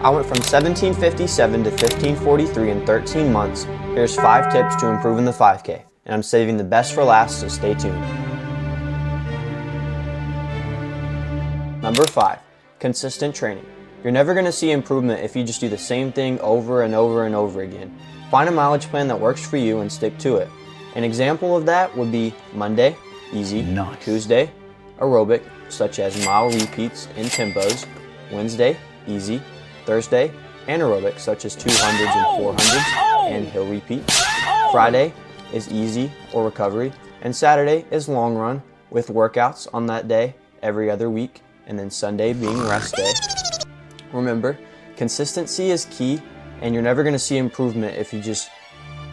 I went from 1757 to 1543 in 13 months. Here's 5 tips to improving the 5K, and I'm saving the best for last, so stay tuned. Number 5, consistent training. You're never going to see improvement if you just do the same thing over and over and over again. Find a mileage plan that works for you and stick to it. An example of that would be Monday, easy. Nice. Tuesday, aerobic, such as mile repeats and tempos. Wednesday, easy. Thursday, anaerobic, such as 200s and 400s and hill repeats. Friday is easy or recovery. And Saturday is long run with workouts on that day every other week. And then Sunday being rest day. Remember, consistency is key, and you're never going to see improvement if you just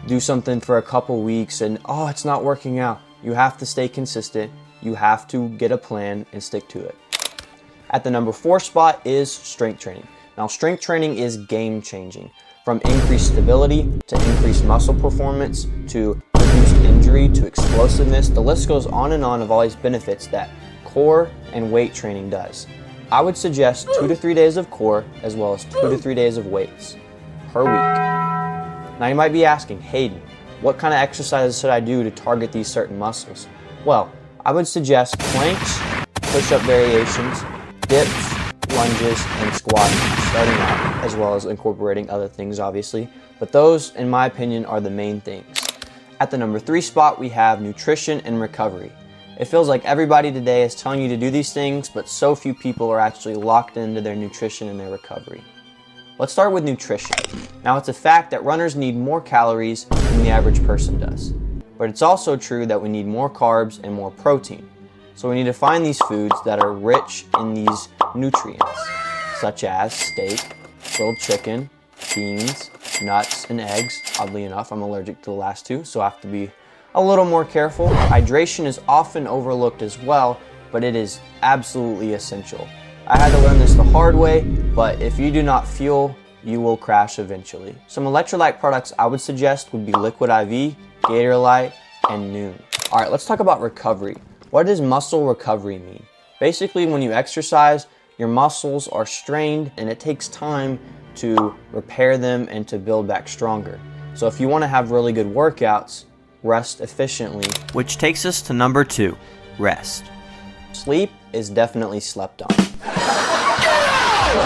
do something for a couple weeks and, oh, it's not working out. You have to stay consistent. You have to get a plan and stick to it. At the number 4 spot is strength training. Now, strength training is game changing. From increased stability to increased muscle performance to reduced injury to explosiveness, the list goes on and on of all these benefits that core and weight training does. I would suggest 2 to 3 days of core as well as 2 to 3 days of weights per week. Now you might be asking, Hayden, what kind of exercises should I do to target these certain muscles? Well, I would suggest planks, push-up variations, dips, lunges, and squats starting out, as well as incorporating other things obviously, but those in my opinion are the main things. At the number 3 spot we have nutrition and recovery. It feels like everybody today is telling you to do these things, but so few people are actually locked into their nutrition and their recovery. Let's start with nutrition. Now, it's a fact that runners need more calories than the average person does. But it's also true that we need more carbs and more protein. So we need to find these foods that are rich in these nutrients, such as steak, grilled chicken, beans, nuts, and eggs. Oddly enough, I'm allergic to the last 2, so I have to be a little more careful. Hydration is often overlooked as well, but it is absolutely essential. I had to learn this the hard way, but if you do not fuel, you will crash eventually. Some electrolyte products I would suggest would be Liquid IV, Gatorlyte, and Noon. All right, let's talk about recovery. What does muscle recovery mean? Basically, when you exercise, your muscles are strained and it takes time to repair them and to build back stronger. So if you want to have really good workouts, rest efficiently. Which takes us to number 2, rest. Sleep is definitely slept on.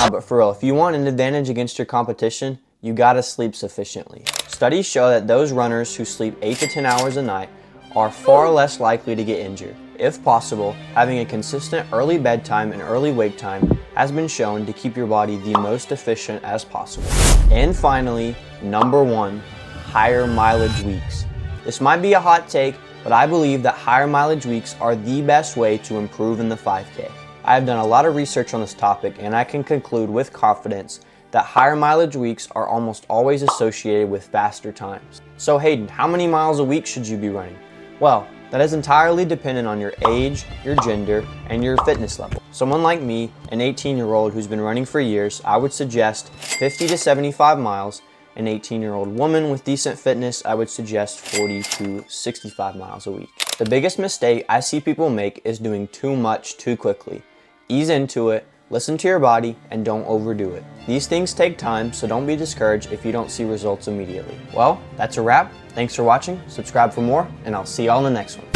But for real, if you want an advantage against your competition, you gotta sleep sufficiently. Studies show that those runners who sleep 8 to 10 hours a night are far less likely to get injured. If possible, having a consistent early bedtime and early wake time has been shown to keep your body the most efficient as possible. And finally, number 1, higher mileage weeks. This might be a hot take, but I believe that higher mileage weeks are the best way to improve in the 5K. I have done a lot of research on this topic, and I can conclude with confidence that higher mileage weeks are almost always associated with faster times. So Hayden, how many miles a week should you be running? Well, that is entirely dependent on your age, your gender, and your fitness level. Someone like me, an 18-year-old who's been running for years, I would suggest 50 to 75 miles. An 18-year-old woman with decent fitness, I would suggest 40 to 65 miles a week. The biggest mistake I see people make is doing too much too quickly. Ease into it, listen to your body, and don't overdo it. These things take time, so don't be discouraged if you don't see results immediately. Well, that's a wrap. Thanks for watching, subscribe for more, and I'll see y'all in the next one.